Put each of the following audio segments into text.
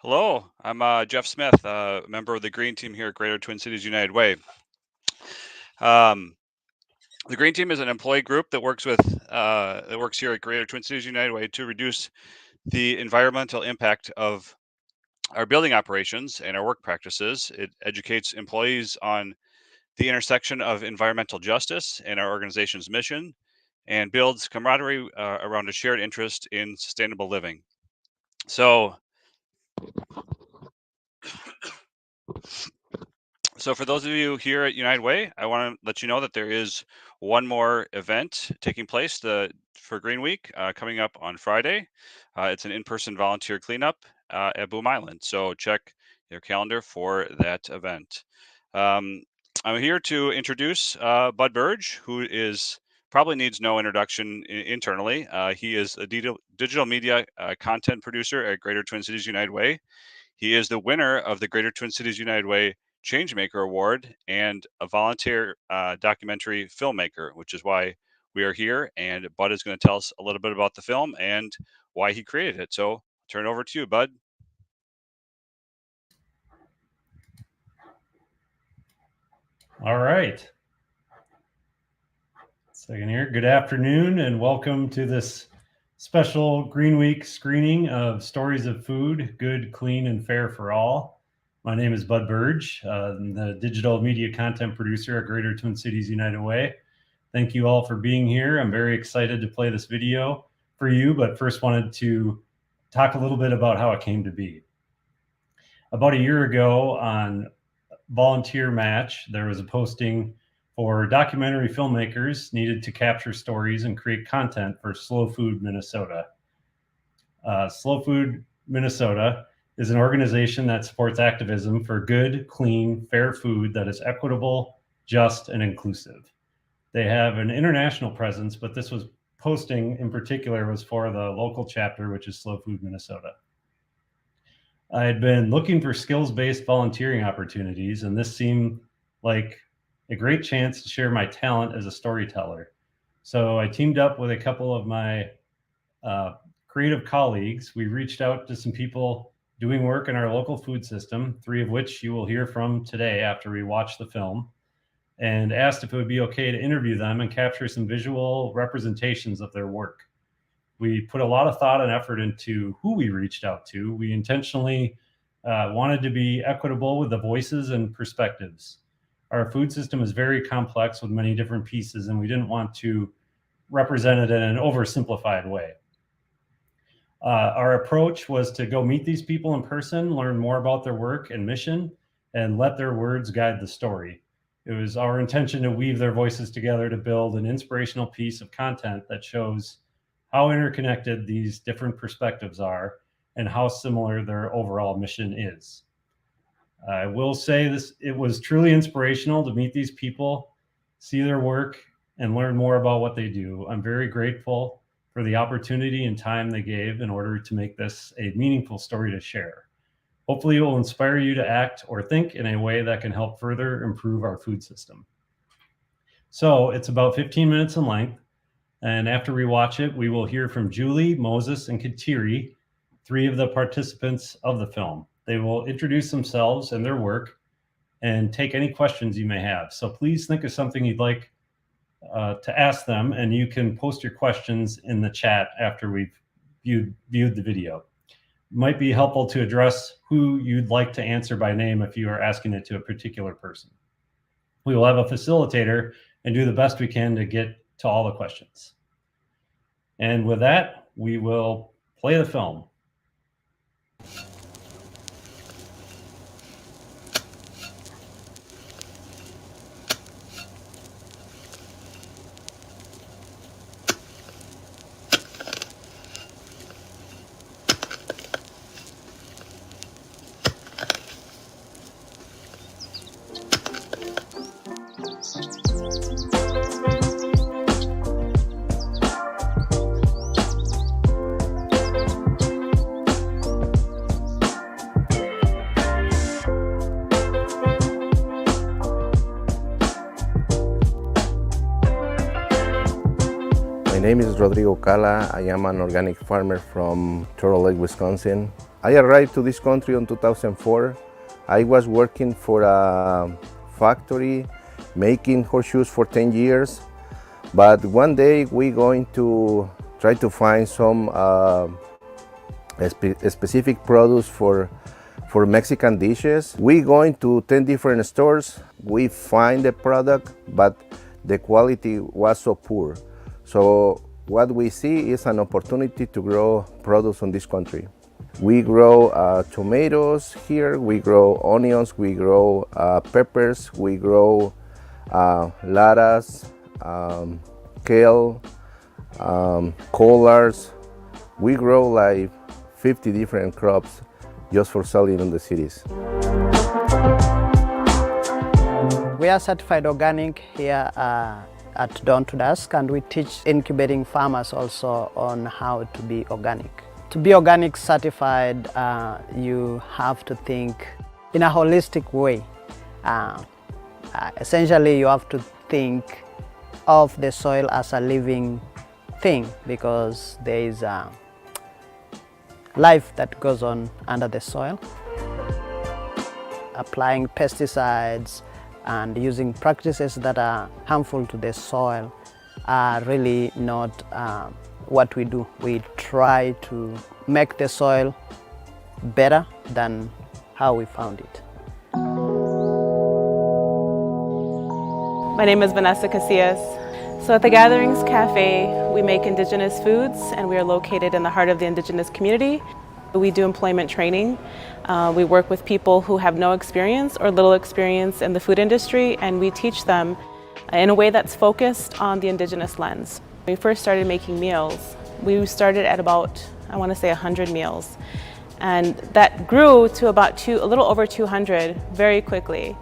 Hello, I'm Jeff Smith, member of the Green Team here at Greater Twin Cities United Way. Um, the Green Team is an employee group that works here at Greater Twin Cities United Way to reduce the environmental impact of our building operations and our work practices. It educates employees on the intersection of environmental justice and our organization's mission, and builds camaraderie around a shared interest in sustainable living. So, So for those of you here at United Way, I want to let you know that there is one more event taking place for Green Week coming up on Friday. It's an in-person volunteer cleanup at Boom Island. So check your calendar for that event. Um, I'm here to introduce Bud Burge, who is probably needs no introduction internally. He is a digital media content producer at Greater Twin Cities United Way. He is the winner of the Greater Twin Cities United Way Changemaker Award and a volunteer documentary filmmaker, which is why we are here. And Bud is going to tell us a little bit about the film and why he created it. So turn it over to you, Bud. All right. Second here. Good afternoon and welcome to this special Green Week screening of Stories of Food, Good, Clean, and Fair for All. My name is Bud Burge. I'm the digital media content producer at Greater Twin Cities United Way. Thank you all for being here. I'm very excited to play this video for you, but first wanted to talk a little bit about how it came to be. About a year ago on Volunteer Match, there was a posting for documentary filmmakers needed to capture stories and create content for Slow Food Minnesota. Slow Food Minnesota is an organization that supports activism for good, clean, fair food that is equitable, just, and inclusive. They have an international presence, but this was posting in particular was for the local chapter, which is Slow Food Minnesota. I had been looking for skills-based volunteering opportunities, and this seemed like a great chance to share my talent as a storyteller. So I teamed up with a couple of my creative colleagues. We reached out to some people doing work in our local food system, three of which you will hear from today after we watch the film, and asked if it would be okay to interview them and capture some visual representations of their work. We put a lot of thought and effort into who we reached out to. We intentionally wanted to be equitable with the voices and perspectives. Our food system is very complex with many different pieces, and we didn't want to represent it in an oversimplified way. Our approach was to go meet these people in person, learn more about their work and mission, and let their words guide the story. It was our intention to weave their voices together to build an inspirational piece of content that shows how interconnected these different perspectives are and how similar their overall mission is. I will say this, it was truly inspirational to meet these people, see their work, and learn more about what they do. I'm very grateful for the opportunity and time they gave in order to make this a meaningful story to share. Hopefully it will inspire you to act or think in a way that can help further improve our food system. So it's about 15 minutes in length. And after we watch it, we will hear from Julie, Moses, and Kateri, three of the participants of the film. They will introduce themselves and their work and take any questions you may have. So please think of something you'd like to ask them, and you can post your questions in the chat after we've viewed the video. It might be helpful to address who you'd like to answer by name if you are asking it to a particular person. We will have a facilitator and do the best we can to get to all the questions. And with that, we will play the film. My name is Rodrigo Cala. I am an organic farmer from Turtle Lake, Wisconsin. I arrived to this country in 2004. I was working for a factory making horseshoes for 10 years. But one day we're going to try to find some specific products for Mexican dishes. We're going to 10 different stores. We find the product, but the quality was so poor. So what we see is an opportunity to grow products in this country. We grow tomatoes here, we grow onions, we grow peppers, we grow lettuce, kale, collards. We grow like 50 different crops just for selling in the cities. We are certified organic here at Dawn to Dusk, and we teach incubating farmers also on how to be organic. To be organic certified, you have to think in a holistic way. Essentially, you have to think of the soil as a living thing, because there is life that goes on under the soil. Applying pesticides and using practices that are harmful to the soil are really not what we do. We try to make the soil better than how we found it. My name is Vanessa Casillas. So at the Gatherings Cafe, we make Indigenous foods, and we are located in the heart of the Indigenous community. We do employment training. We work with people who have no experience or little experience in the food industry, and we teach them in a way that's focused on the Indigenous lens. When we first started making meals, we started at about, I want to say 100 meals. And that grew to about a little over 200 very quickly.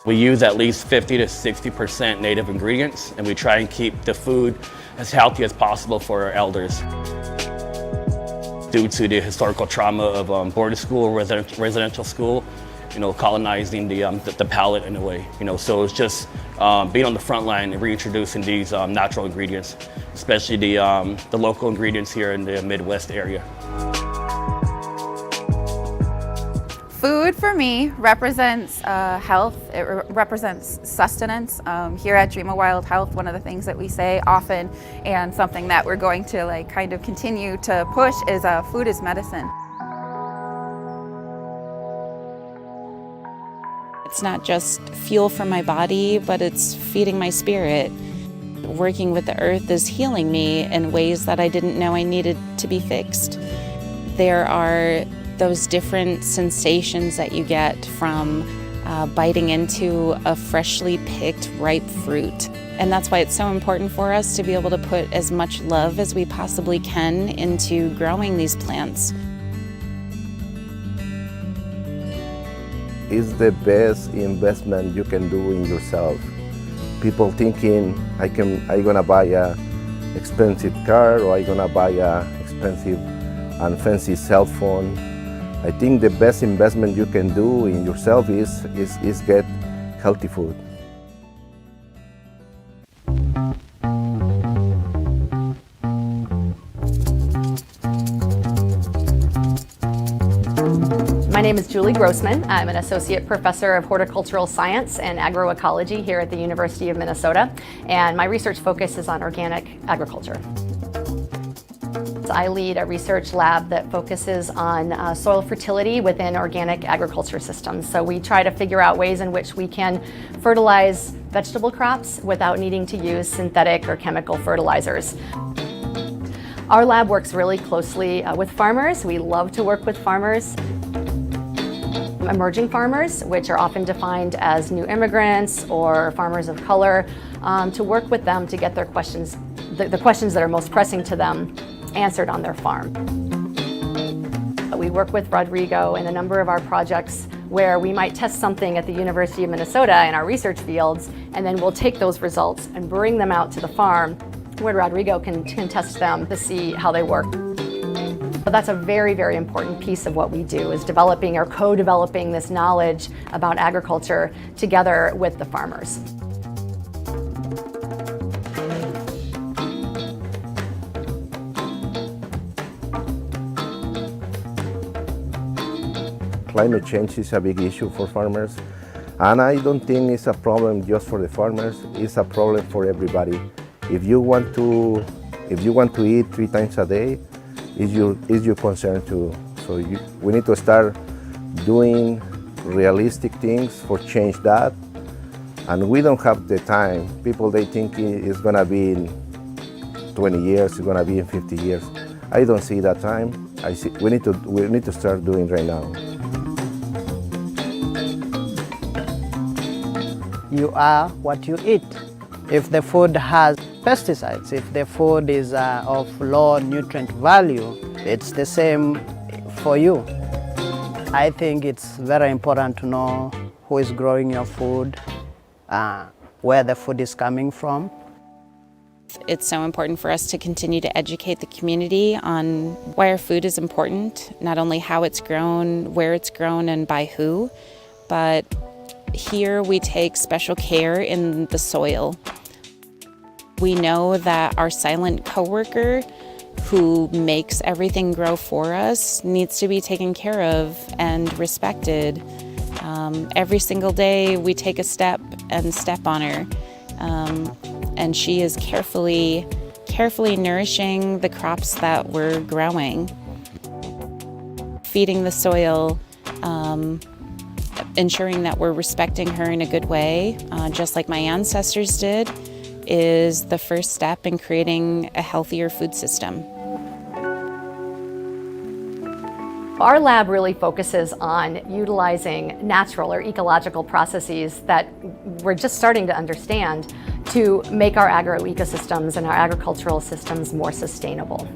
We use at least 50 to 60% native ingredients, and we try and keep the food as healthy as possible for our elders. Due to the historical trauma of boarding school, residential school, colonizing the palate in a way, so it's just being on the front line and reintroducing these natural ingredients, especially the local ingredients here in the Midwest area. Food for me represents health, it represents sustenance. Here at Dream of Wild Health, one of the things that we say often, and something that we're going to kind of continue to push, is food is medicine. It's not just fuel for my body, but it's feeding my spirit. Working with the earth is healing me in ways that I didn't know I needed to be fixed. There are those different sensations that you get from biting into a freshly picked ripe fruit. And that's why it's so important for us to be able to put as much love as we possibly can into growing these plants. It's the best investment you can do in yourself. People thinking, I'm gonna buy a expensive car, or I'm gonna buy a expensive and fancy cell phone. I think the best investment you can do in yourself is get healthy food. My name is Julie Grossman. I'm an associate professor of horticultural science and agroecology here at the University of Minnesota, and my research focus is on organic agriculture. I lead a research lab that focuses on soil fertility within organic agriculture systems. So we try to figure out ways in which we can fertilize vegetable crops without needing to use synthetic or chemical fertilizers. Our lab works really closely with farmers. We love to work with farmers. Emerging farmers, which are often defined as new immigrants or farmers of color, to work with them to get their questions, the questions that are most pressing to them, answered on their farm. We work with Rodrigo in a number of our projects where we might test something at the University of Minnesota in our research fields, and then we'll take those results and bring them out to the farm where Rodrigo can test them to see how they work. But that's a very, very important piece of what we do, is developing or co-developing this knowledge about agriculture together with the farmers. climate change is a big issue for farmers. And I don't think it's a problem just for the farmers, it's a problem for everybody. If you want to eat 3 times a day, it's your concern too. So we need to start doing realistic things for change that. And we don't have the time. People, they think it's gonna be in 20 years, it's gonna be in 50 years. I don't see that time. I see we need to start doing right now. You are what you eat. If the food has pesticides, if the food is of low nutrient value, it's the same for you. I think it's very important to know who is growing your food, where the food is coming from. It's so important for us to continue to educate the community on why our food is important, not only how it's grown, where it's grown, and by who, but here we take special care in the soil. We know that our silent coworker who makes everything grow for us needs to be taken care of and respected. Every single day we take a step and step on her. And she is carefully nourishing the crops that we're growing. Feeding the soil, ensuring that we're respecting her in a good way, just like my ancestors did, is the first step in creating a healthier food system. Our lab really focuses on utilizing natural or ecological processes that we're just starting to understand to make our agroecosystems and our agricultural systems more sustainable.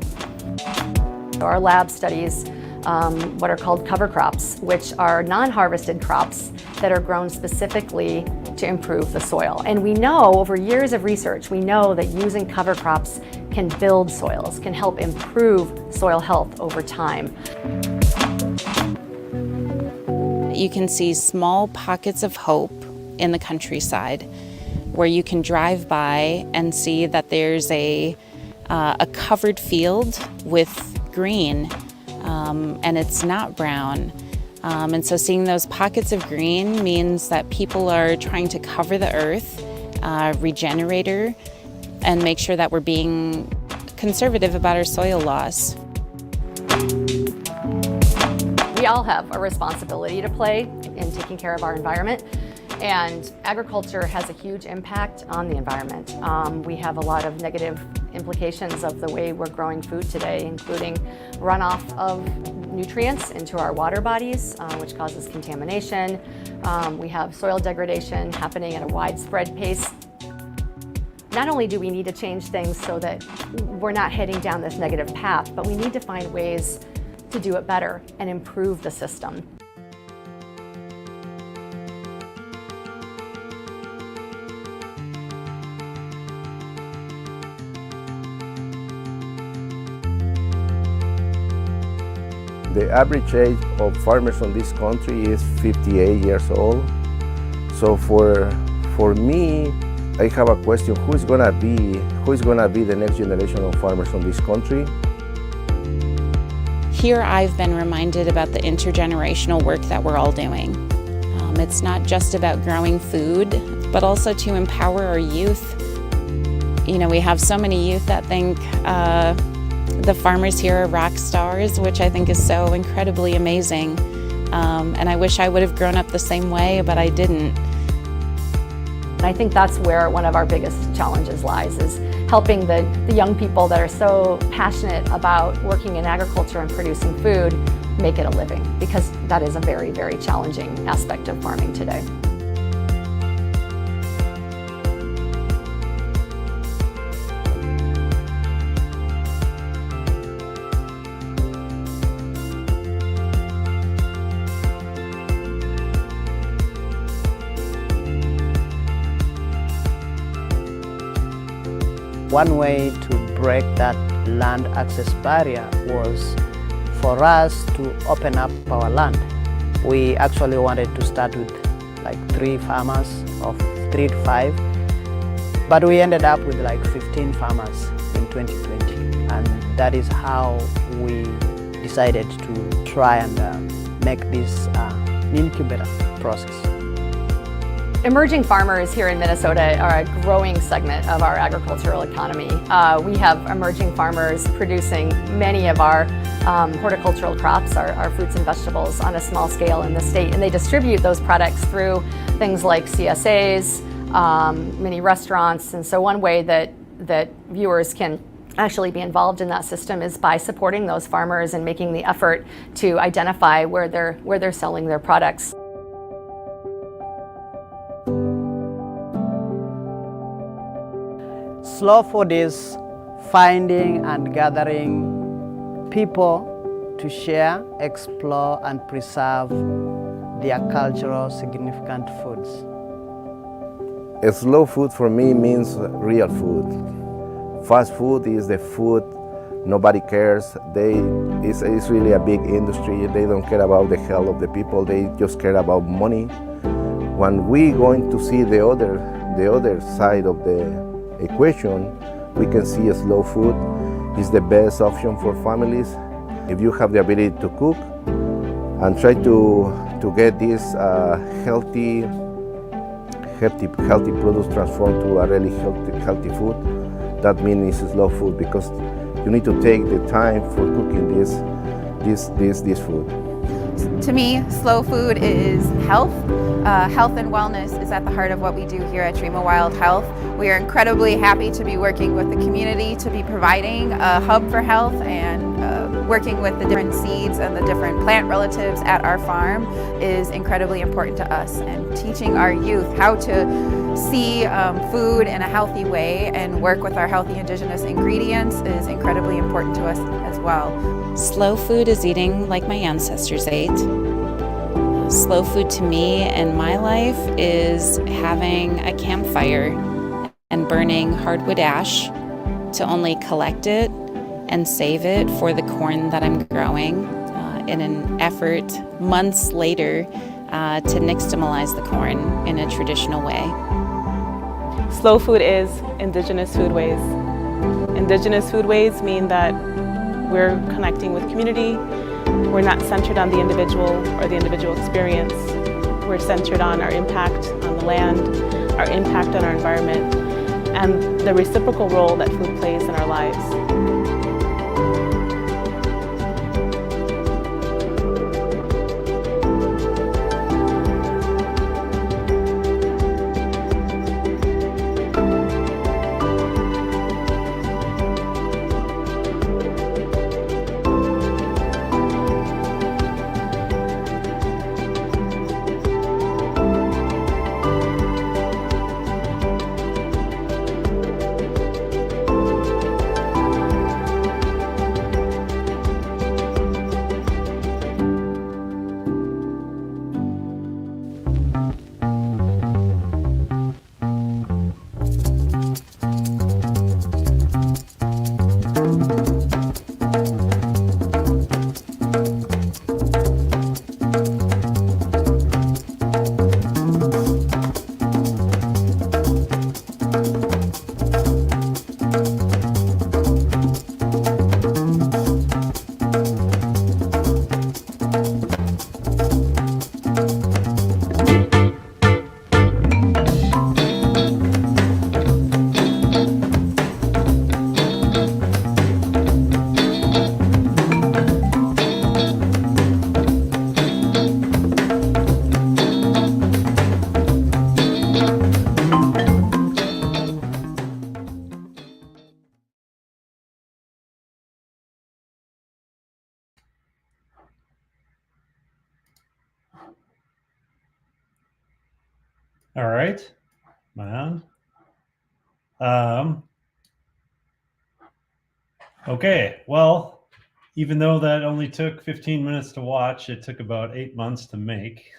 Our lab studies what are called cover crops, which are non-harvested crops that are grown specifically to improve the soil. And we know, over years of research, we know that using cover crops can build soils, can help improve soil health over time. You can see small pockets of hope in the countryside where you can drive by and see that there's a covered field with green, and it's not brown. And so seeing those pockets of green means that people are trying to cover the earth, regenerate her, and make sure that we're being conservative about our soil loss. We all have a responsibility to play in taking care of our environment, and agriculture has a huge impact on the environment. We have a lot of negative implications of the way we're growing food today, including runoff of nutrients into our water bodies, which causes contamination. We have soil degradation happening at a widespread pace. Not only do we need to change things so that we're not heading down this negative path, but we need to find ways to do it better and improve the system. The average age of farmers in this country is 58 years old. So for me, I have a question: who's gonna be the next generation of farmers in this country? Here I've been reminded about the intergenerational work that we're all doing. It's not just about growing food, but also to empower our youth. You know, we have so many youth that think the farmers here are rock stars, which I think is so incredibly amazing. And I wish I would have grown up the same way, but I didn't. And I think that's where one of our biggest challenges lies, is helping the young people that are so passionate about working in agriculture and producing food make it a living, because that is a very, very challenging aspect of farming today. One way to break that land access barrier was for us to open up our land. We actually wanted to start with like 3 farmers, of 3 to 5, but we ended up with like 15 farmers in 2020, and that is how we decided to try and make this incubator process. Emerging farmers here in Minnesota are a growing segment of our agricultural economy. We have emerging farmers producing many of our horticultural crops, our fruits and vegetables, on a small scale in the state, and they distribute those products through things like CSAs, mini restaurants. And so one way that viewers can actually be involved in that system is by supporting those farmers and making the effort to identify where they're selling their products. Slow food is finding and gathering people to share, explore, and preserve their cultural significant foods. Slow food for me means real food. Fast food is the food nobody cares. It's really a big industry. They don't care about the health of the people. They just care about money. When we going to see the other side of the equation, we can see slow food is the best option for families. If you have the ability to cook and try to get this healthy products transformed to a really healthy food, that means it's slow food, because you need to take the time for cooking this food. To me, slow food is health. Health and wellness is at the heart of what we do here at Dream of Wild Health. We are incredibly happy to be working with the community, to be providing a hub for health, and working with the different seeds and the different plant relatives at our farm is incredibly important to us. And teaching our youth how to see food in a healthy way and work with our healthy indigenous ingredients is incredibly important to us as well. Slow food is eating like my ancestors ate. Slow food to me in my life is having a campfire and burning hardwood ash to only collect it and save it for the corn that I'm growing in an effort months later to nixtamalize the corn in a traditional way. Slow food is indigenous foodways. Indigenous foodways mean that we're connecting with community. We're not centered on the individual or the individual experience. We're centered on our impact on the land, our impact on our environment, and the reciprocal role that food plays in our lives. All right, am I on? Okay, well, even though that only took 15 minutes to watch, it took about 8 months to make.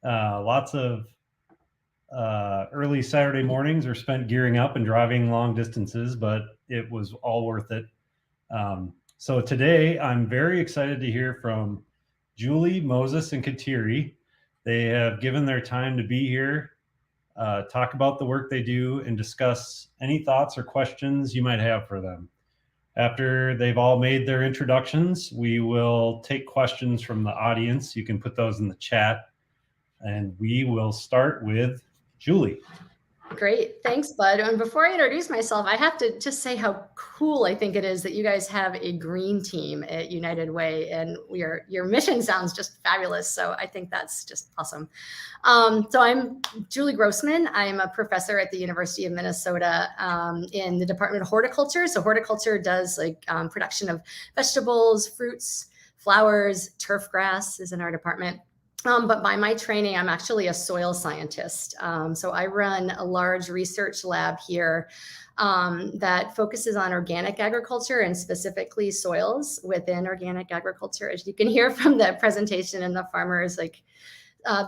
Lots of early Saturday mornings are spent gearing up and driving long distances, but it was all worth it. So today I'm very excited to hear from Julie, Moses, and Kateri. They have given their time to be here, talk about the work they do, and discuss any thoughts or questions you might have for them. After they've all made their introductions, we will take questions from the audience. You can put those in the chat, and we will start with Julie. Great. Thanks, Bud. And before I introduce myself, I have to just say how cool I think it is that you guys have a green team at United Way, and your mission sounds just fabulous. So I think that's just awesome. So I'm Julie Grossman. I'm a professor at the University of Minnesota in the Department of Horticulture. So horticulture does like production of vegetables, fruits, flowers, turf grass is in our department. But by my training, I'm actually a soil scientist. So I run a large research lab here that focuses on organic agriculture and specifically soils within organic agriculture. As you can hear from the presentation and the farmers, like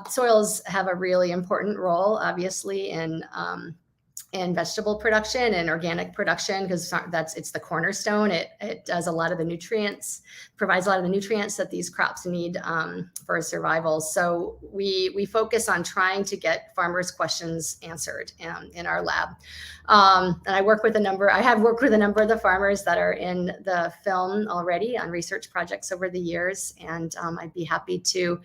soils have a really important role, obviously, in vegetable production and organic production, because it's the cornerstone. It does a lot of the nutrients, provides a lot of the nutrients that these crops need for survival. So we focus on trying to get farmers' questions answered in our lab. And I have worked with a number of the farmers that are in the film already on research projects over the years, and I'd be happy to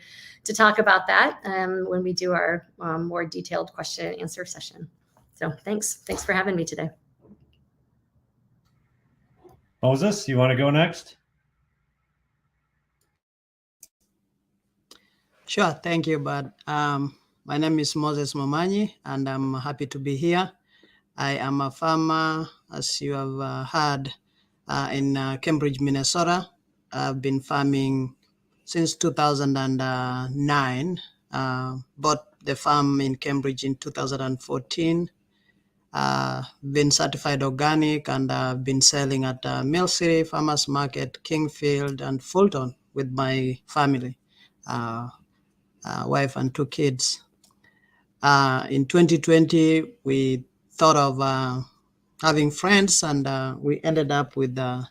talk about that when we do our more detailed question and answer session. So thanks for having me today. Moses, you want to go next? Sure, thank you, Bud. My name is Moses Momanyi, and I'm happy to be here. I am a farmer, as you have heard, in Cambridge, Minnesota. I've been farming since 2009. Bought the farm in Cambridge in 2014. Been certified organic, and been selling at Mill City, Farmers Market, Kingfield, and Fulton with my family, wife and 2 kids. In 2020, we thought of having friends, and we ended up with a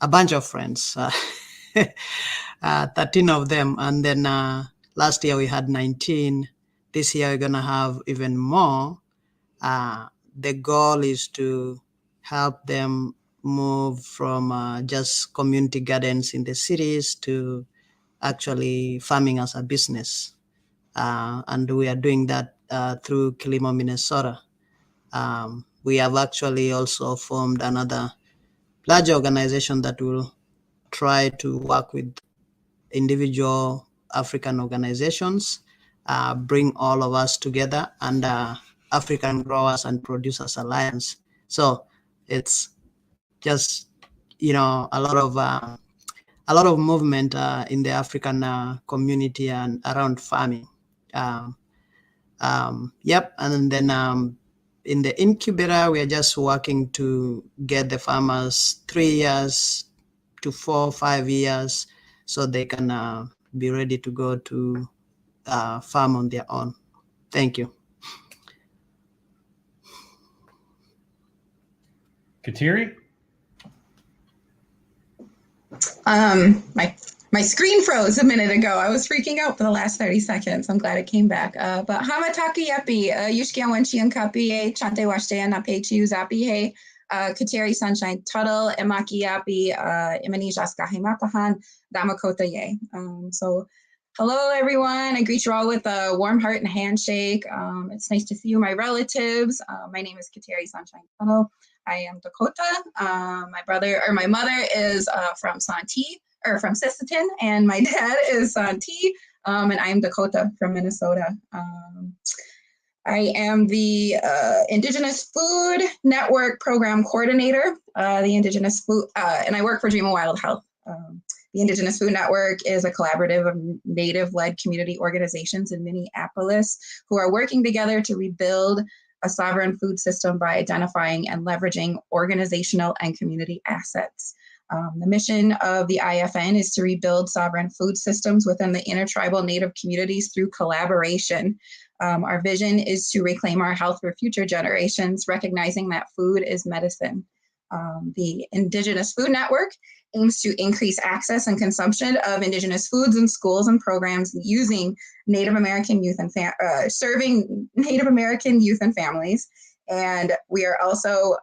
bunch of friends, 13 of them. And then last year we had 19. This year we're gonna have even more. The goal is to help them move from just community gardens in the cities to actually farming as a business. And we are doing that through Kilimo, Minnesota. We have actually also formed another large organization that will try to work with individual African organizations, bring all of us together, and African Growers and Producers Alliance. So it's just, a lot of movement in the African community and around farming. Yep, and then in the incubator, we are just working to get the farmers 3 years to 4 or 5 years so they can be ready to go to farm on their own. Thank you. Kateri? My screen froze a minute ago. I was freaking out for the last 30 seconds. I'm glad it came back. But Hamataki Yepi, Yushkian Wenchian Kapi, Chante Washte Nape Chu Zapi He, Kateri Sunshine Tuttle, Emaki Yapi, Imani Jaska Hematahan, Damakota Ye. So hello everyone. I greet you all with a warm heart and handshake. It's nice to see you, my relatives. My name is Kateri Sunshine Tuttle. I am Dakota. My mother is from Santee, or from Sisseton, and my dad is Santee, and I am Dakota from Minnesota. I am the Indigenous Food Network Program Coordinator, the Indigenous Food, and I work for Dream of Wild Health. The Indigenous Food Network is a collaborative of Native-led community organizations in Minneapolis who are working together to rebuild a sovereign food system by identifying and leveraging organizational and community assets. The mission of the IFN is to rebuild sovereign food systems within the intertribal Native communities through collaboration. Our vision is to reclaim our health for future generations, recognizing that food is medicine. The Indigenous Food Network aims to increase access and consumption of Indigenous foods in schools and programs using Native American youth and serving Native American youth and families, And we are also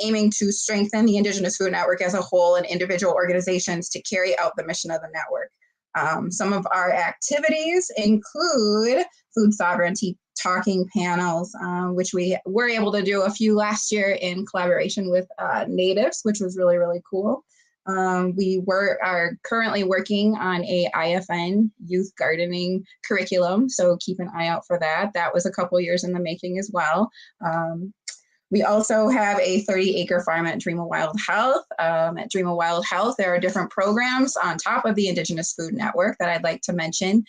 aiming to strengthen the Indigenous Food Network as a whole and individual organizations to carry out the mission of the network. Some of our activities include food sovereignty talking panels, which we were able to do a few last year in collaboration with natives, which was really, really cool. We are currently working on a IFN youth gardening curriculum, so keep an eye out for that. That was a couple years in the making as well. We also have a 30-acre farm at Dream of Wild Health. At Dream of Wild Health, there are different programs on top of the Indigenous Food Network that I'd like to mention.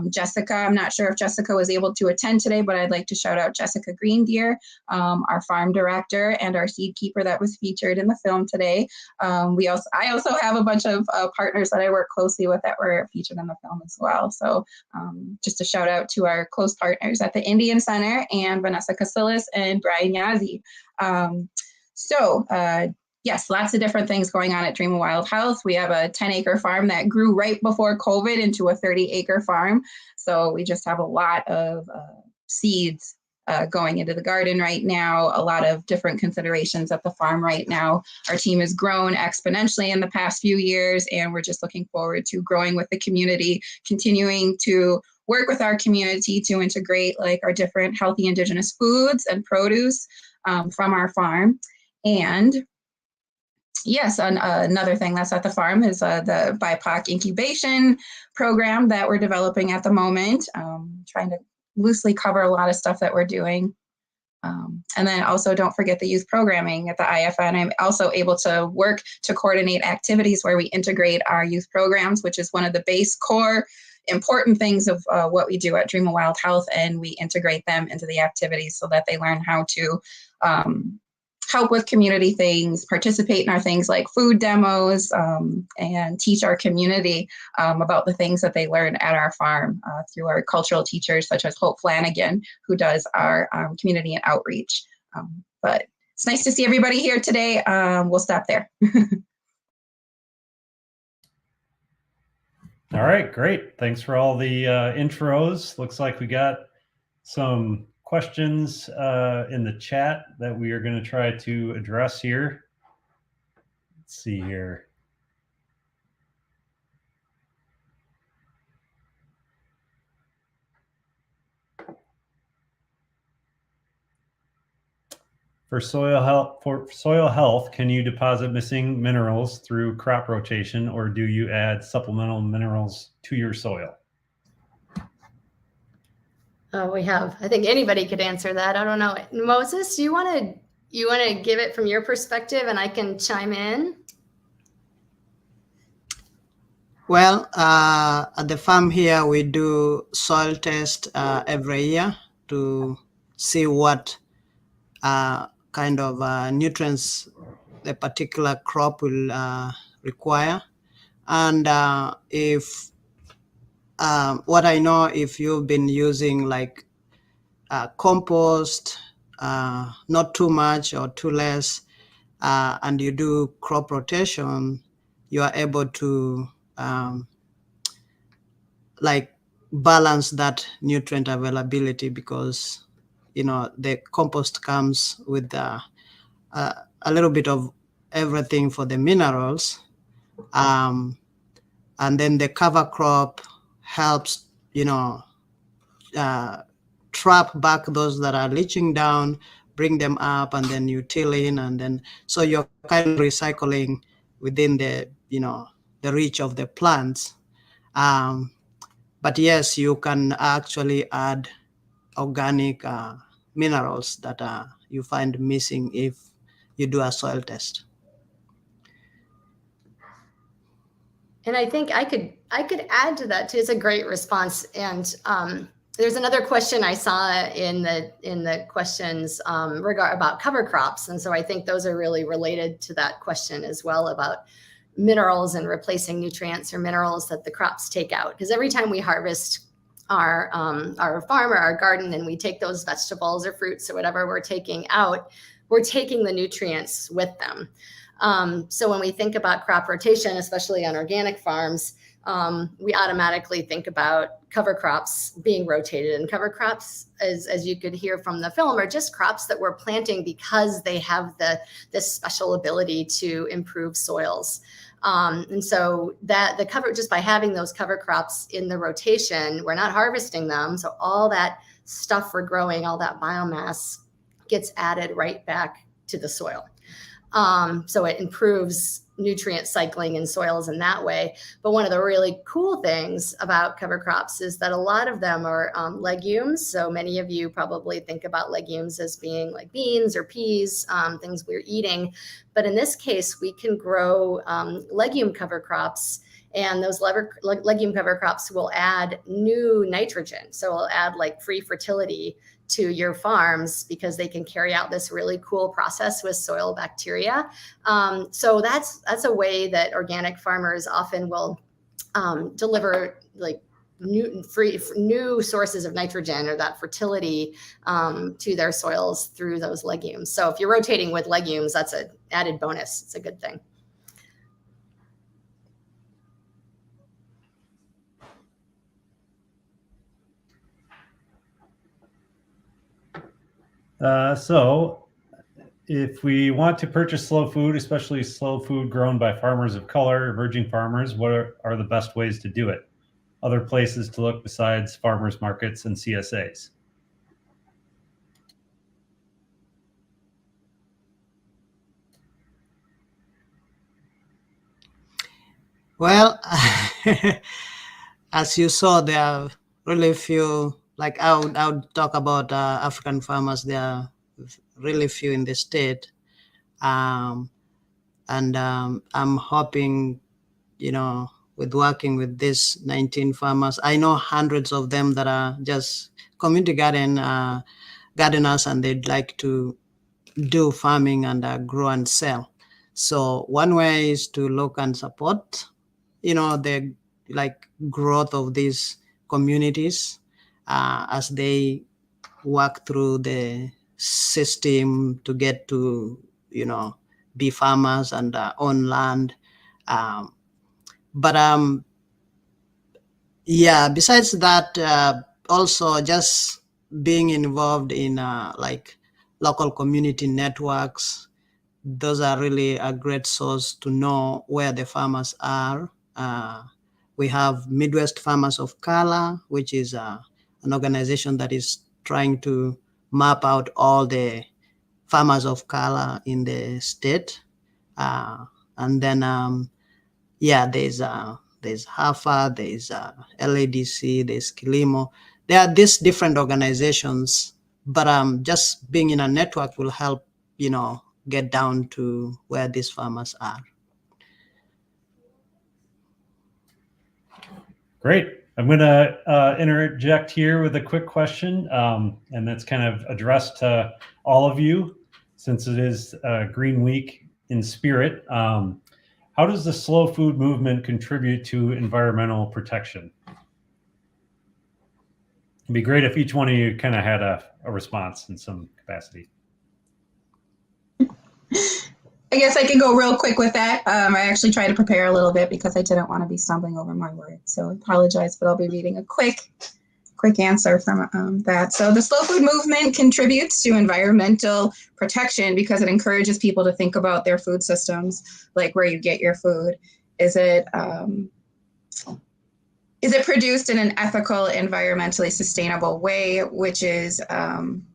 Jessica, I'm not sure if Jessica was able to attend today, but I'd like to shout out Jessica Greendeer, our farm director and our seed keeper that was featured in the film today. I also have a bunch of partners that I work closely with that were featured in the film as well. So just a shout out to our close partners at the Indian Center and Vanessa Casillas and Brian Yazzie. Yes, lots of different things going on at Dream of Wild Health. We have a 10-acre farm that grew right before COVID into a 30-acre farm. So we just have a lot of seeds going into the garden right now, a lot of different considerations at the farm right now. Our team has grown exponentially in the past few years, and we're just looking forward to growing with the community, continuing to work with our community to integrate like our different healthy Indigenous foods and produce from our farm. And yes, another thing that's at the farm is the BIPOC incubation program that we're developing at the moment, trying to loosely cover a lot of stuff that we're doing. And then also don't forget the youth programming at the IFN. I'm also able to work to coordinate activities where we integrate our youth programs, which is one of the base core important things of what we do at Dream of Wild Health, and we integrate them into the activities so that they learn how to help with community things, participate in our things like food demos, and teach our community about the things that they learn at our farm through our cultural teachers such as Hope Flanagan, who does our community and outreach. But it's nice to see everybody here today. We'll stop there. All right, great. Thanks for all the intros. Looks like we got some questions in the chat that we are going to try to address here. Let's see here. For soil health, can you deposit missing minerals through crop rotation, or do you add supplemental minerals to your soil? I think anybody could answer that. I don't know. Moses, you want to give it from your perspective and I can chime in? Well, at the farm here, we do soil test every year to see what kind of nutrients the particular crop will require. And if what I know, if you've been using like compost, not too much or too less, and you do crop rotation, you are able to like balance that nutrient availability, because the compost comes with a little bit of everything for the minerals, and then the cover crop helps trap back those that are leaching down, bring them up, and then you till in, and then so you're kind of recycling within the the reach of the plants. But yes, you can actually add organic minerals that you find missing if you do a soil test. And I think I could add to that too. It's a great response. And there's another question I saw in the questions about cover crops. And so I think those are really related to that question as well, about minerals and replacing nutrients or minerals that the crops take out. Because every time we harvest our farm or our garden and we take those vegetables or fruits or whatever we're taking out, we're taking the nutrients with them. So when we think about crop rotation, especially on organic farms, we automatically think about cover crops being rotated. And cover crops, as you could hear from the film, are just crops that we're planting because they have this special ability to improve soils. And so that the cover, just by having those cover crops in the rotation, we're not harvesting them. So all that stuff we're growing, all that biomass gets added right back to the soil. So it improves nutrient cycling in soils in that way. But one of the really cool things about cover crops is that a lot of them are legumes. So many of you probably think about legumes as being like beans or peas, things we're eating. But in this case, we can grow legume cover crops, and those legume cover crops will add new nitrogen. So it'll add like free fertility to your farms because they can carry out this really cool process with soil bacteria. So that's a way that organic farmers often will deliver like new sources of nitrogen or that fertility to their soils through those legumes. So if you're rotating with legumes, that's an added bonus. It's a good thing. So if we want to purchase slow food, especially slow food grown by farmers of color, emerging farmers, what are the best ways to do it? Other places to look besides farmers markets and CSAs? Well, as you saw, there are really few, like I would talk about African farmers. There are really few in the state. And I'm hoping, with working with these 19 farmers, I know hundreds of them that are just community gardeners, and they'd like to do farming and grow and sell. So one way is to look and support, the like growth of these communities as they work through the system to get to, be farmers and own land. Besides that, also just being involved in like local community networks, those are really a great source to know where the farmers are. We have Midwest Farmers of Color, which is an organization that is trying to map out all the farmers of color in the state. And then, there's HAFA, there's LADC, there's Kilimo. There are these different organizations, but just being in a network will help, get down to where these farmers are. Great. I'm going to interject here with a quick question, and that's kind of addressed to all of you, since it is Green Week in spirit. How does the slow food movement contribute to environmental protection? It'd be great if each one of you kind of had a response in some capacity. I guess I can go real quick with that. I actually tried to prepare a little bit because I didn't want to be stumbling over my words. So I apologize, but I'll be reading a quick answer from that. So the slow food movement contributes to environmental protection because it encourages people to think about their food systems, like where you get your food. Is it produced in an ethical, environmentally sustainable way, which is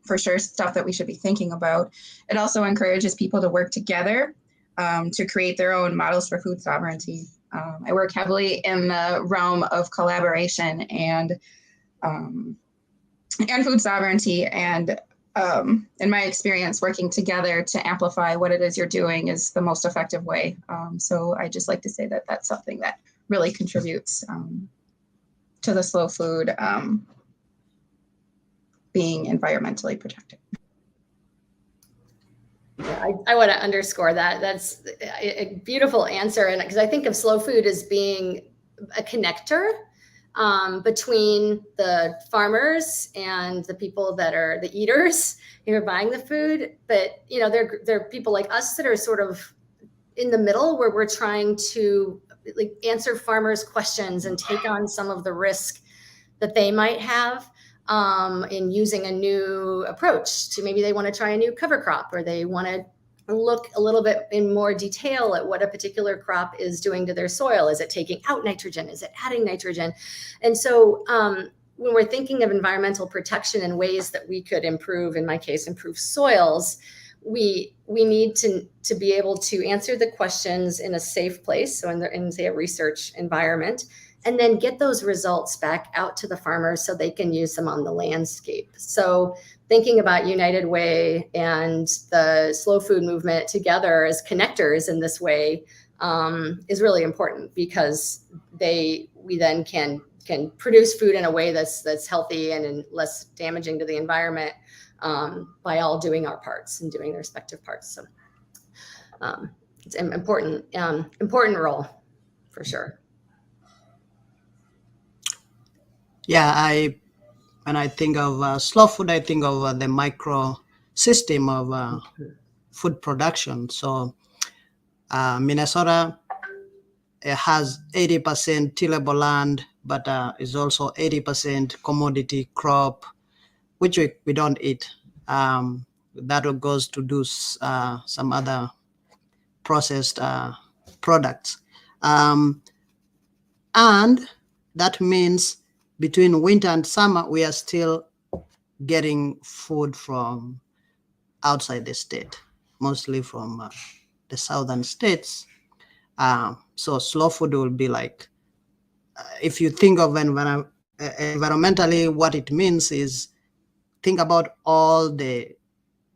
for sure stuff that we should be thinking about. It also encourages people to work together to create their own models for food sovereignty. I work heavily in the realm of collaboration and food sovereignty. And in my experience, working together to amplify what it is you're doing is the most effective way. So I just like to say that that's something that really contributes to the slow food being environmentally protected. Yeah, I want to underscore that. That's a beautiful answer. And because I think of slow food as being a connector between the farmers and the people that are the eaters who are buying the food. But, there are people like us that are sort of in the middle where we're trying to like answer farmers' questions and take on some of the risk that they might have in using a new approach to, maybe they want to try a new cover crop, or they want to look a little bit in more detail at what a particular crop is doing to their soil. Is it taking out nitrogen? Is it adding nitrogen? And so when we're thinking of environmental protection and ways that we could improve, in my case, improve soils, we need to be able to answer the questions in a safe place, so in say a research environment, and then get those results back out to the farmers so they can use them on the landscape. So thinking about United Way and the slow food movement together as connectors in this way is really important, because we then can produce food in a way that's healthy and less damaging to the environment by all doing our parts and doing the respective parts. So it's an important role for sure. Yeah, when I think of slow food, I think of the micro system of food production. So Minnesota has 80% tillable land, but is also 80% commodity crop, which we don't eat. That goes to do some other processed products. And that means between winter and summer, we are still getting food from outside the state, mostly from the southern states. So slow food will be like, if you think of environmentally, what it means is, think about all the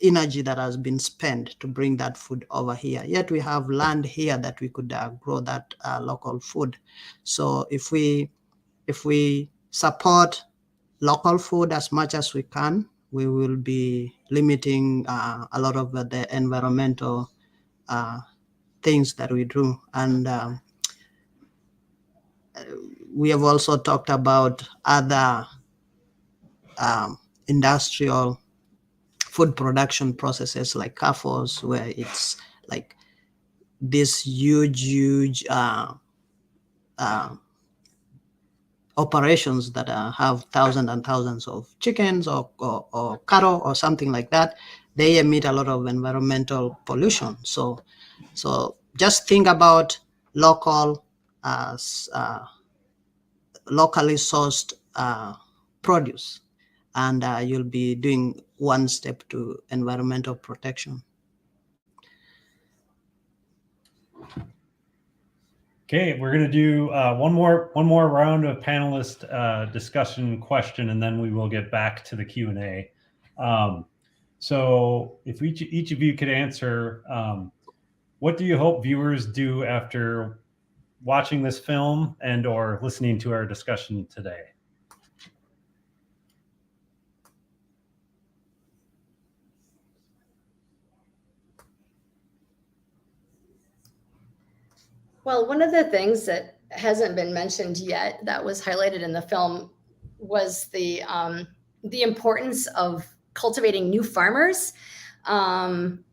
energy that has been spent to bring that food over here. Yet we have land here that we could grow that local food. So if we support local food as much as we can, we will be limiting a lot of the environmental things that we do. And we have also talked about other industrial food production processes like CAFOs, where it's like this huge operations that have thousands and thousands of chickens or cattle or something like that. They emit a lot of environmental pollution. So just think about locally sourced produce, and you'll be doing one step to environmental protection. Okay, we're going to do one more round of panelist discussion question, and then we will get back to the Q&A. So if each of you could answer, what do you hope viewers do after watching this film and or listening to our discussion today? Well, one of the things that hasn't been mentioned yet that was highlighted in the film was the importance of cultivating new farmers from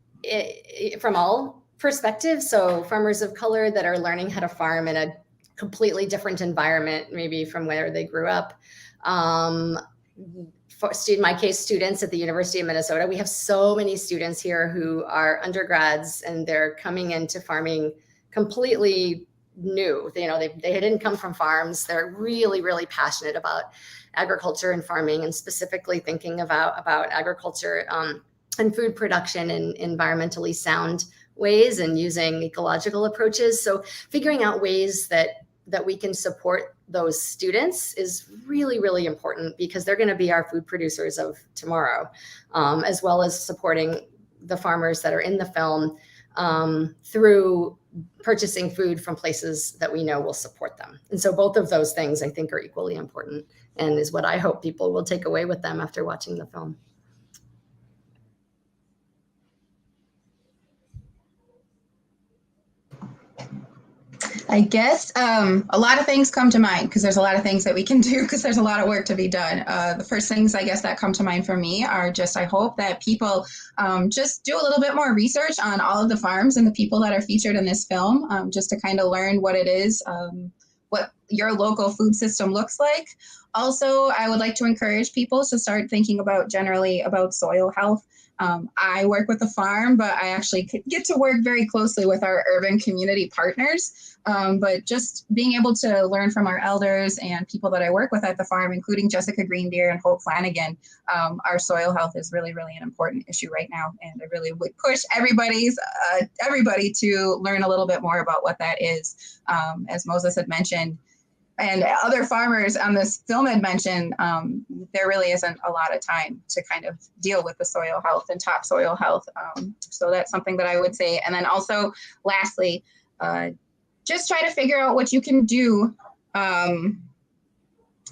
all perspectives. So farmers of color that are learning how to farm in a completely different environment, maybe from where they grew up. In my case, students at the University of Minnesota, we have so many students here who are undergrads, and they're coming into farming completely new. They didn't come from farms. They're really, really passionate about agriculture and farming, and specifically thinking about agriculture and food production in environmentally sound ways and using ecological approaches. So figuring out ways that we can support those students is really, really important, because they're going to be our food producers of tomorrow, as well as supporting the farmers that are in the film through purchasing food from places that we know will support them. And so both of those things I think are equally important, and is what I hope people will take away with them after watching the film. I guess a lot of things come to mind because there's a lot of things that we can do because there's a lot of work to be done. The first things I guess that come to mind for me are just I hope that people just do a little bit more research on all of the farms and the people that are featured in this film, just to kind of learn what it is, what your local food system looks like. Also, I would like to encourage people to start thinking about generally about soil health. I work with a farm, but I actually get to work very closely with our urban community partners. But just being able to learn from our elders and people that I work with at the farm, including Jessica Greendeer and Hope Flanagan, our soil health is really, really an important issue right now. And I really would push everybody to learn a little bit more about what that is. As Moses had mentioned, and other farmers on this film had mentioned, there really isn't a lot of time to kind of deal with the soil health and topsoil health. So that's something that I would say. And then also, lastly, just try to figure out what you can do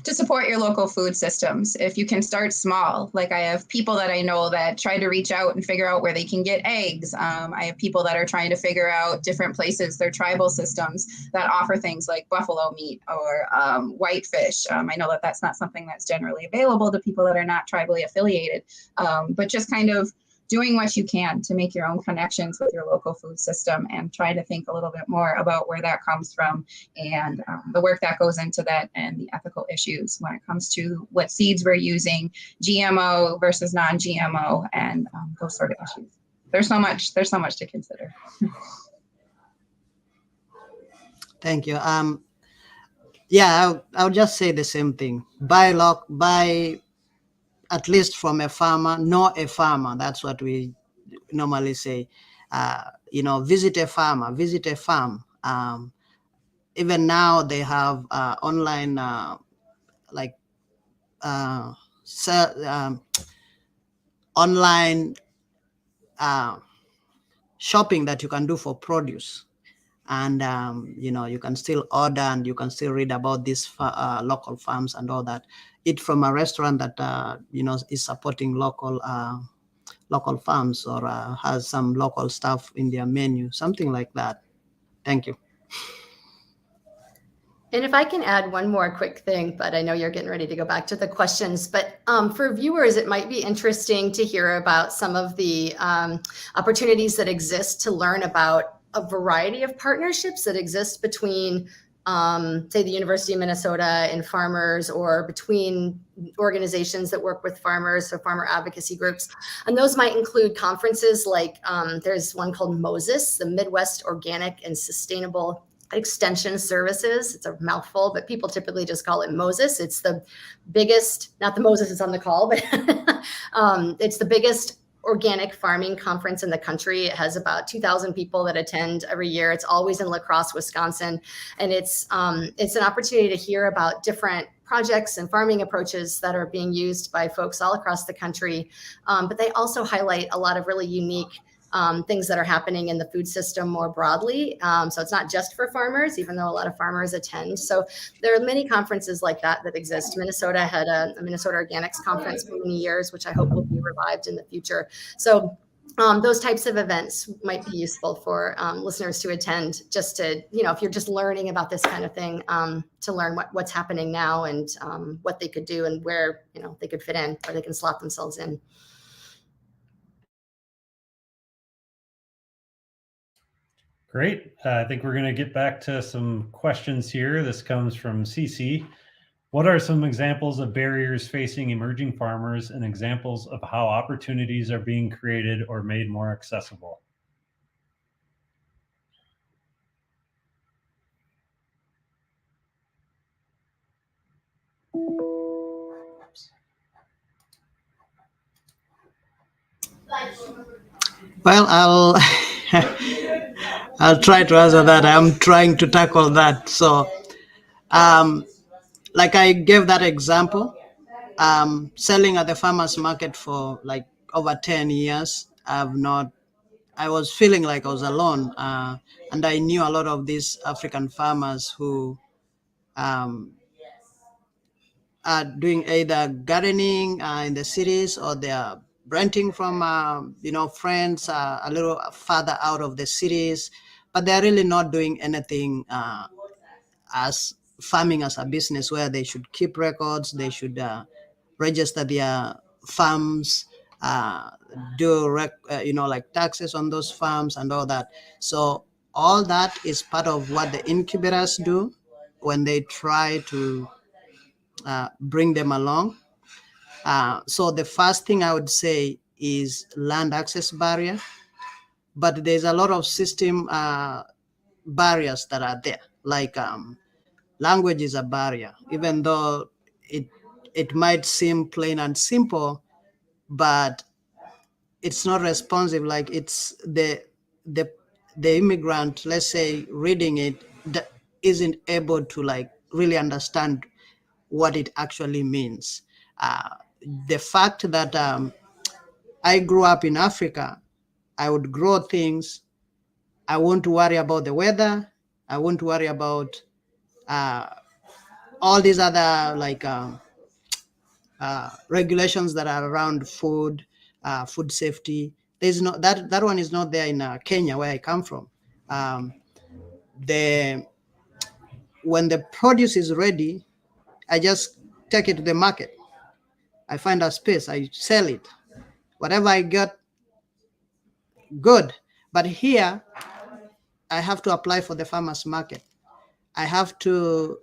to support your local food systems. If you can start small, like I have people that I know that try to reach out and figure out where they can get eggs. I have people that are trying to figure out different places, their tribal systems that offer things like buffalo meat or whitefish. I know that that's not something that's generally available to people that are not tribally affiliated, but just kind of doing what you can to make your own connections with your local food system and try to think a little bit more about where that comes from and the work that goes into that and the ethical issues when it comes to what seeds we're using, GMO versus non-GMO, and those sort of issues. There's so much to consider. Thank you. Yeah, I'll just say the same thing. Buy at least from a farmer, know a farmer. That's what we normally say. Visit a farmer, visit a farm. Even now they have online online shopping that you can do for produce. And, you can still order and you can still read about these local farms and all that. Eat from a restaurant that, is supporting local farms or has some local stuff in their menu, something like that. Thank you. And if I can add one more quick thing, but I know you're getting ready to go back to the questions, but for viewers, it might be interesting to hear about some of the opportunities that exist to learn about a variety of partnerships that exist between, say, the University of Minnesota and farmers, or between organizations that work with farmers, so farmer advocacy groups. And those might include conferences like there's one called MOSES, the Midwest Organic and Sustainable Extension Services. It's a mouthful, but people typically just call it MOSES. It's the biggest, not the Moses is on the call, but it's the biggest organic farming conference in the country. It has about 2,000 people that attend every year. It's always in La Crosse, Wisconsin. And it's an opportunity to hear about different projects and farming approaches that are being used by folks all across the country. But they also highlight a lot of really unique things that are happening in the food system more broadly. So it's not just for farmers, even though a lot of farmers attend. So there are many conferences like that exist. Minnesota had a Minnesota Organics conference for many years, which I hope will be revived in the future. So those types of events might be useful for listeners to attend, just to, if you're just learning about this kind of thing, to learn what's happening now and what they could do and where, they could fit in, or they can slot themselves in. Great. I think we're going to get back to some questions here. This comes from CC. What are some examples of barriers facing emerging farmers and examples of how opportunities are being created or made more accessible? Well, I'll try to answer that. I'm trying to tackle that. So, like I gave that example, selling at the farmers market for like over 10 years, I was feeling like I was alone. And I knew a lot of these African farmers who are doing either gardening in the cities, or they are renting from, friends a little farther out of the cities, but they're really not doing anything as farming as a business where they should keep records, they should register their farms, do like taxes on those farms and all that. So all that is part of what the incubators do when they try to bring them along. So the first thing I would say is land access barrier, but there's a lot of system barriers that are there, like language is a barrier, even though it might seem plain and simple, but it's not responsive. Like it's the immigrant, let's say, reading it that isn't able to like really understand what it actually means. The fact that I grew up in Africa, I would grow things. I won't worry about the weather. I won't worry about all these other like regulations that are around food, food safety. There's no that one is not there in Kenya, where I come from. The when the produce is ready, I just take it to the market. I find a space, I sell it. Whatever I got, good. But here, I have to apply for the farmers market. I have to,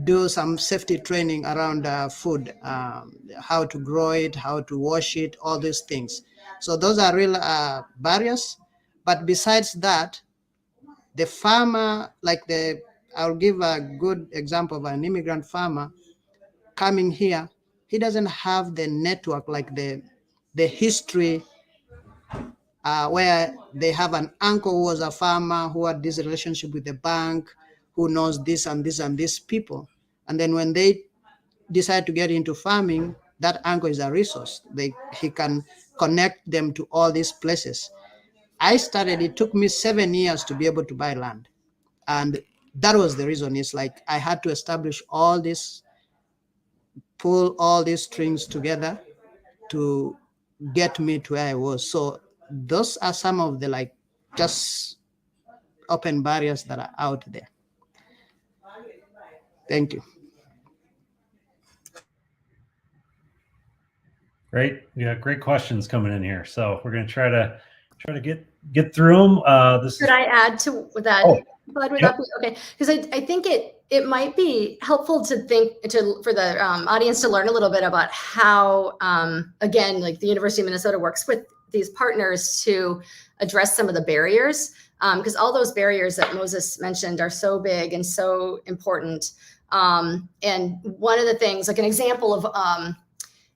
do some safety training around food, how to grow it, how to wash it, all these things. So those are real barriers. But besides that, the farmer, I'll give a good example of an immigrant farmer coming here. He doesn't have the network, like the history where they have an uncle who was a farmer, who had this relationship with the bank, who knows this and this and these people. And then when they decide to get into farming, that uncle is a resource. He can connect them to all these places. It took me 7 years to be able to buy land. And that was the reason. It's like I had to establish all this, pull all these strings together to get me to where I was. So those are some of the just open barriers that are out there. Thank you. Great. We got great questions coming in here. So we're going to try to get through them. Could I add to that? Oh, Bud, would yep. that be okay? Because I think it might be helpful for the audience to learn a little bit about how, again, like the University of Minnesota works with these partners to address some of the barriers, because all those barriers that Moses mentioned are so big and so important. And one of the things, like an example of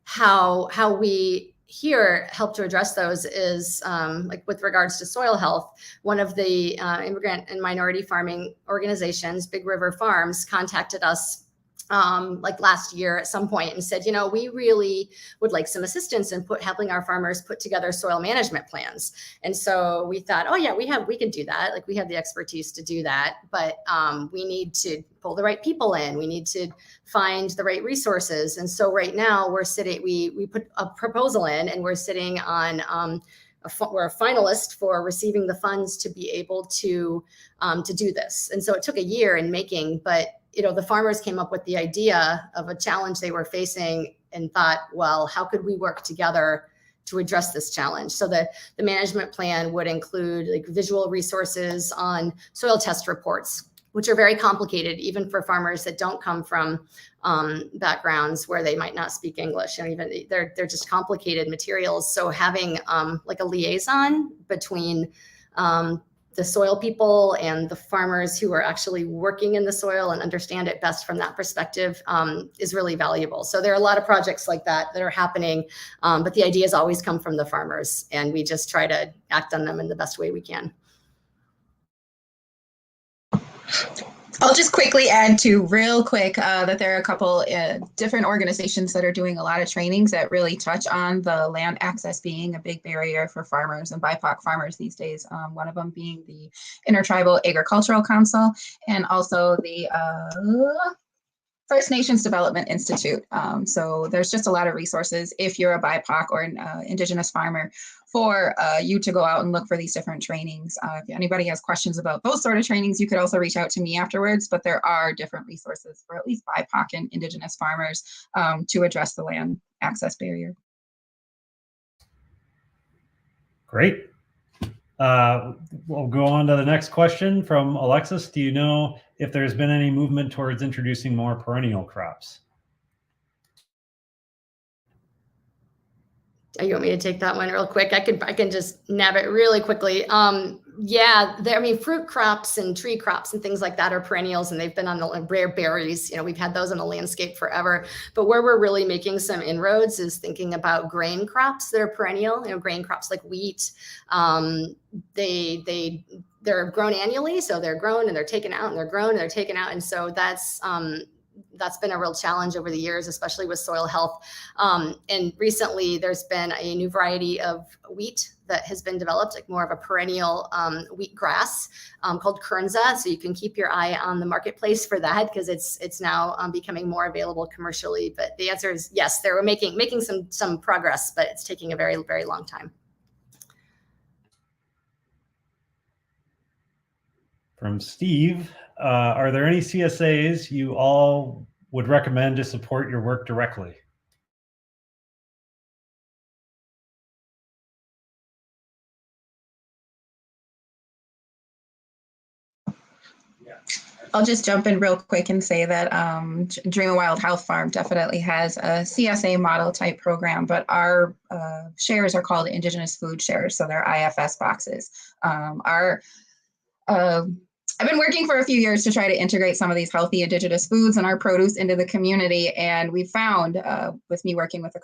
how we here help to address those is like with regards to soil health. One of the immigrant and minority farming organizations, Big River Farms, contacted us like last year at some point and said, we really would like some assistance in helping our farmers put together soil management plans. And so we thought, oh yeah, we can do that. Like we have the expertise to do that, but we need to pull the right people in. We need to find the right resources. And so right now we put a proposal in, and we're sitting on we're a finalist for receiving the funds to be able to do this. And so it took a year in making, but the farmers came up with the idea of a challenge they were facing and thought, well, how could we work together to address this challenge? So the management plan would include like visual resources on soil test reports, which are very complicated, even for farmers that don't come from backgrounds where they might not speak English, and even they're just complicated materials. So having like a liaison between the soil people and the farmers who are actually working in the soil and understand it best from that perspective is really valuable. So there are a lot of projects like that are happening, but the ideas always come from the farmers, and we just try to act on them in the best way we can. I'll just quickly add to real quick that there are a couple different organizations that are doing a lot of trainings that really touch on the land access being a big barrier for farmers and BIPOC farmers these days. One of them being the Intertribal Agricultural Council, and also the First Nations Development Institute. So there's just a lot of resources if you're a BIPOC or an Indigenous farmer for you to go out and look for these different trainings. If anybody has questions about those sort of trainings, you could also reach out to me afterwards, but there are different resources for at least BIPOC and Indigenous farmers to address the land access barrier. Great. We'll go on to the next question from Alexis. Do you know if there's been any movement towards introducing more perennial crops? You want me to take that one real quick? I can just nab it really quickly. Yeah, I mean, fruit crops and tree crops and things like that are perennials, and they've been on the rare berries. We've had those in the landscape forever. But where we're really making some inroads is thinking about grain crops that are perennial. Grain crops like wheat. They're grown annually, so they're grown and they're taken out, and they're grown and they're taken out, and so that's been a real challenge over the years, especially with soil health. And recently there's been a new variety of wheat that has been developed, like more of a perennial wheat grass called Kernza. So you can keep your eye on the marketplace for that, because it's now becoming more available commercially. But the answer is yes, they're making some progress, but it's taking a very, very long time. From Steve, are there any CSAs you all would recommend to support your work directly? I'll just jump in real quick and say that Dream of Wild Health Farm definitely has a CSA model type program, but our shares are called Indigenous Food Shares, so they're IFS boxes. I've been working for a few years to try to integrate some of these healthy Indigenous foods and our produce into the community, and we found, with me working with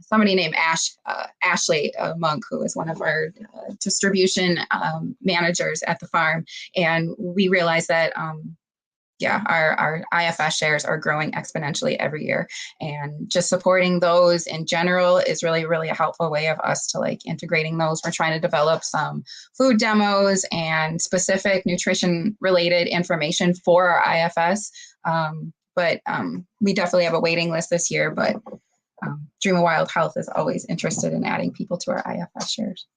somebody named Ashley Monk, who is one of our distribution managers at the farm, and we realized that our IFS shares are growing exponentially every year, and just supporting those in general is really, really a helpful way of us to integrating those. We're trying to develop some food demos and specific nutrition related information for our IFS. But we definitely have a waiting list this year, but Dream of Wild Health is always interested in adding people to our IFS shares.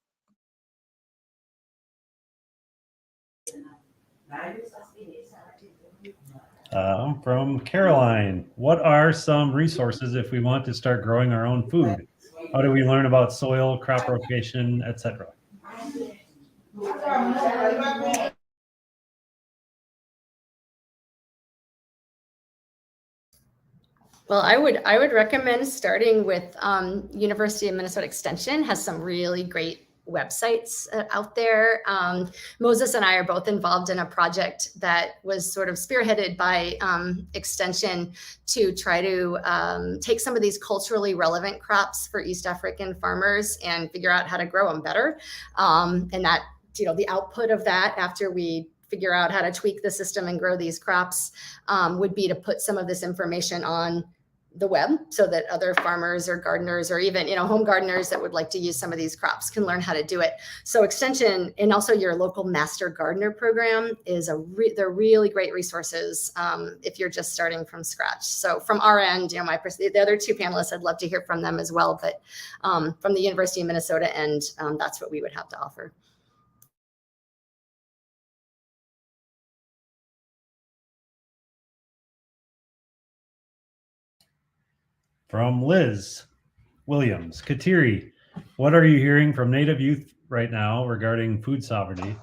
From Caroline, what are some resources if we want to start growing our own food? How do we learn about soil, crop rotation, etc.? Well, I would recommend starting with University of Minnesota Extension has some really great websites out there. Moses and I are both involved in a project that was sort of spearheaded by Extension to try to take some of these culturally relevant crops for East African farmers and figure out how to grow them better. And that, the output of that after we figure out how to tweak the system and grow these crops would be to put some of this information on the web so that other farmers or gardeners or even, home gardeners that would like to use some of these crops can learn how to do it. So Extension and also your local Master Gardener program is they're really great resources if you're just starting from scratch. So from our end, the other two panelists, I'd love to hear from them as well. But from the University of Minnesota end, that's what we would have to offer. From Liz Williams, Kateri, what are you hearing from Native youth right now regarding food sovereignty?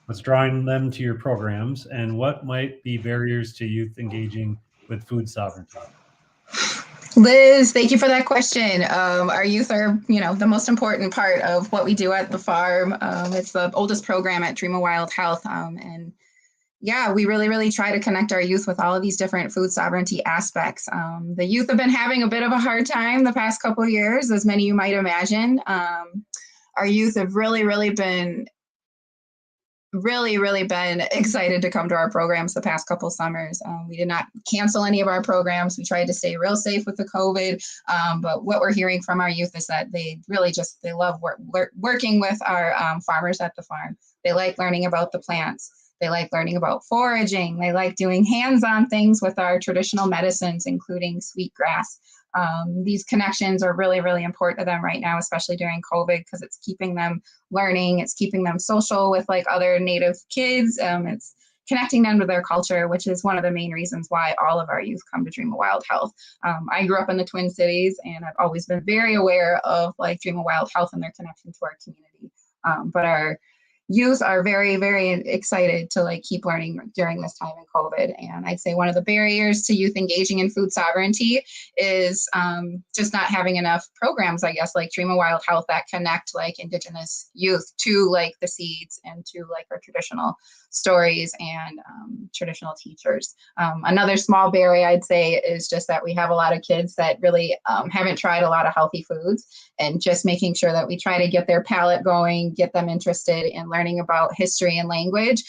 What's drawing them to your programs, and what might be barriers to youth engaging with food sovereignty? Liz, thank you for that question. Our youth are, the most important part of what we do at the farm. It's the oldest program at Dream of Wild Health, and yeah, we really, really try to connect our youth with all of these different food sovereignty aspects. The youth have been having a bit of a hard time the past couple of years, as many of you might imagine. Our youth have really been excited to come to our programs the past couple summers. We did not cancel any of our programs. We tried to stay real safe with the COVID. But what we're hearing from our youth is that they really they love working with our farmers at the farm. They like learning about the plants. They like learning about foraging. They like doing hands-on things with our traditional medicines, including sweetgrass. These connections are really, really important to them right now, especially during COVID, because it's keeping them learning. It's keeping them social with like other Native kids. It's connecting them to their culture, which is one of the main reasons why all of our youth come to Dream of Wild Health. I grew up in the Twin Cities, and I've always been very aware of like Dream of Wild Health and their connection to our community. But our youth are very, very excited to like keep learning during this time in COVID. And I'd say one of the barriers to youth engaging in food sovereignty is just not having enough programs, I guess, like Dream of Wild Health that connect like Indigenous youth to like the seeds and to like our traditional stories and traditional teachers. Another small barrier I'd say is just that we have a lot of kids that really haven't tried a lot of healthy foods, and just making sure that we try to get their palate going, get them interested in learning about history and language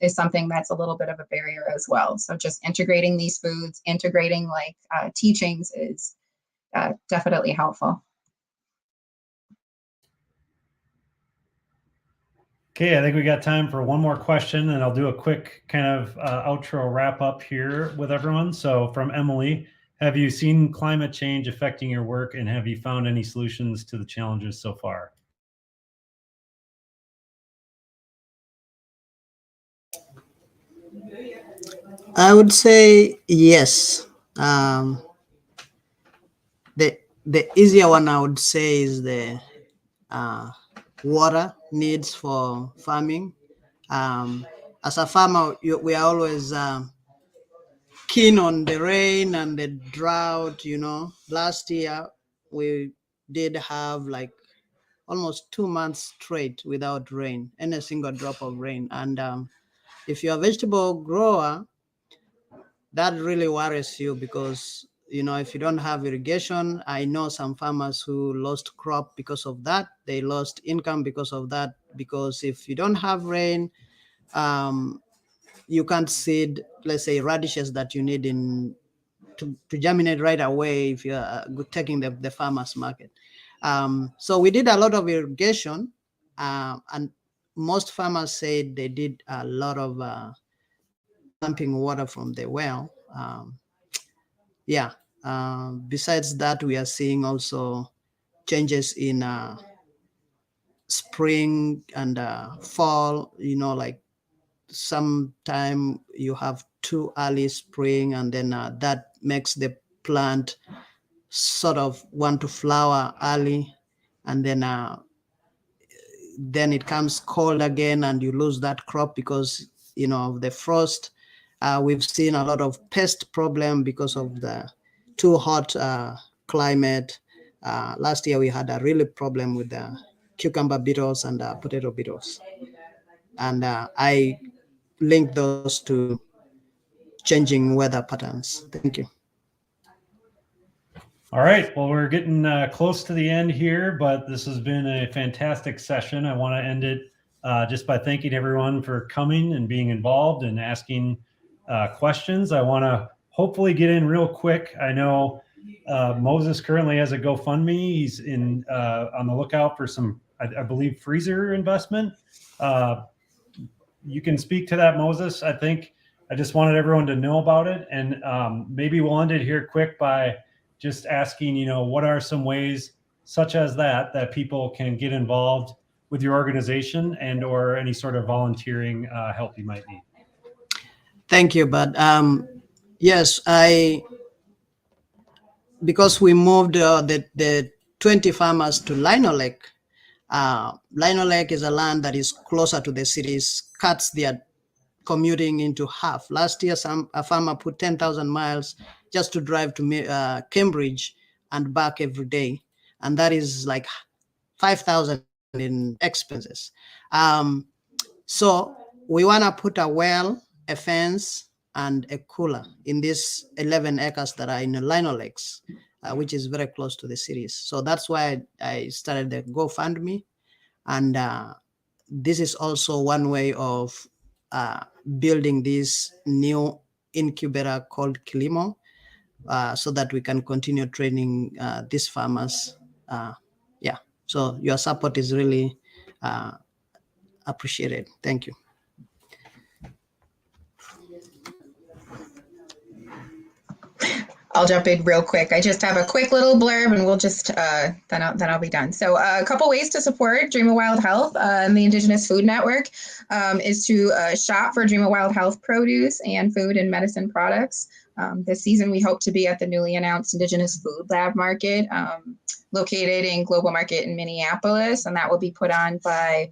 is something that's a little bit of a barrier as well. So just integrating these foods, integrating like teachings is definitely helpful. Okay, I think we got time for one more question, and I'll do a quick kind of outro wrap up here with everyone. So from Emily, have you seen climate change affecting your work, and have you found any solutions to the challenges so far? I would say yes. The easier one I would say is the water needs for farming. As a farmer, we are always keen on the rain and the drought. Last year we did have like almost 2 months straight without rain, any single drop of rain. And if you're a vegetable grower, that really worries you, because if you don't have irrigation, I know some farmers who lost crop because of that. They lost income because of that, because if you don't have rain, you can't seed, let's say, radishes that you need to germinate right away if you're taking the farmers market. So we did a lot of irrigation, and most farmers said they did a lot of pumping water from the well. Besides that, we are seeing also changes in spring and fall. Like sometime you have too early spring, and then that makes the plant sort of want to flower early, and then it comes cold again, and you lose that crop because of the frost. We've seen a lot of pest problem because of the too hot climate. Last year we had a really problem with the cucumber beetles and potato beetles, and I link those to changing weather patterns. Thank you. All right. Well, we're getting close to the end here, but this has been a fantastic session. I want to end it just by thanking everyone for coming and being involved and asking questions. I want to hopefully get in real quick. I know Moses currently has a GoFundMe. He's on the lookout for some, I believe, freezer investment. You can speak to that, Moses. I just wanted everyone to know about it, and maybe we'll end it here quick by just asking, what are some ways such as that people can get involved with your organization and or any sort of volunteering help you might need. Thank you, Bud. Yes, because we moved the 20 farmers to Lino Lake. Lino Lake is a land that is closer to the cities, cuts their commuting into half. Last year, a farmer put 10,000 miles just to drive to Cambridge and back every day. And that is like 5,000 in expenses. So we want to put a well, a fence, and a cooler in these 11 acres that are in the Lino Lakes, which is very close to the cities. So that's why I started the GoFundMe. And this is also one way of building this new incubator called Kilimo, so that we can continue training these farmers. So your support is really appreciated. Thank you. I'll jump in real quick. I just have a quick little blurb, and we'll just then I'll be done. So a couple ways to support Dream of Wild Health and the Indigenous Food Network is to shop for Dream of Wild Health produce and food and medicine products. This season, we hope to be at the newly announced Indigenous Food Lab Market, located in Global Market in Minneapolis, and that will be put on by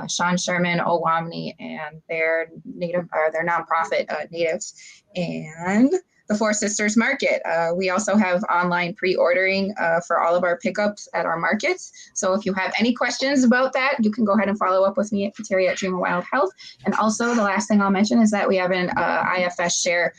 Sean Sherman, Owamni, and their nonprofit natives, and the Four Sisters Market. We also have online pre-ordering for all of our pickups at our markets. So if you have any questions about that, you can go ahead and follow up with me at Kateria at Dream of Wild Health. And also the last thing I'll mention is that we have an IFS Share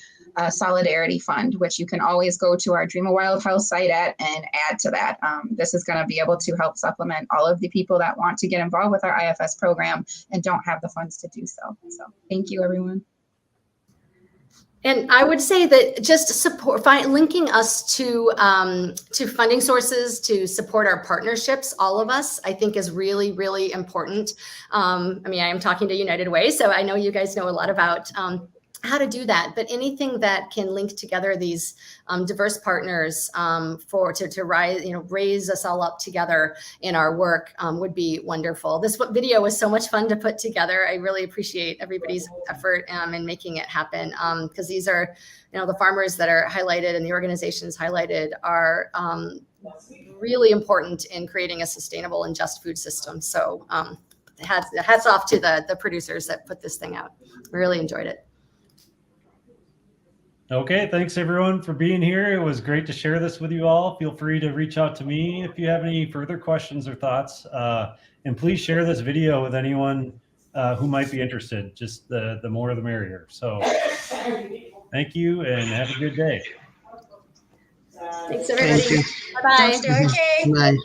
Solidarity Fund, which you can always go to our Dream of Wild Health site at and add to that. This is going to be able to help supplement all of the people that want to get involved with our IFS program and don't have the funds to do so. So thank you, everyone. And I would say that just linking us to funding sources to support our partnerships, all of us, I think is really, really important. I mean, I am talking to United Way, so I know you guys know a lot about how to do that, but anything that can link together these diverse partners to raise us all up together in our work would be wonderful. This video was so much fun to put together. I really appreciate everybody's effort in making it happen, because these are, the farmers that are highlighted and the organizations highlighted are really important in creating a sustainable and just food system. So hats off to the producers that put this thing out. We really enjoyed it. Okay, thanks everyone for being here. It was great to share this with you all. Feel free to reach out to me if you have any further questions or thoughts. And please share this video with anyone who might be interested. Just the more the merrier. So thank you and have a good day. Thanks everybody. Bye-bye. Okay. Bye.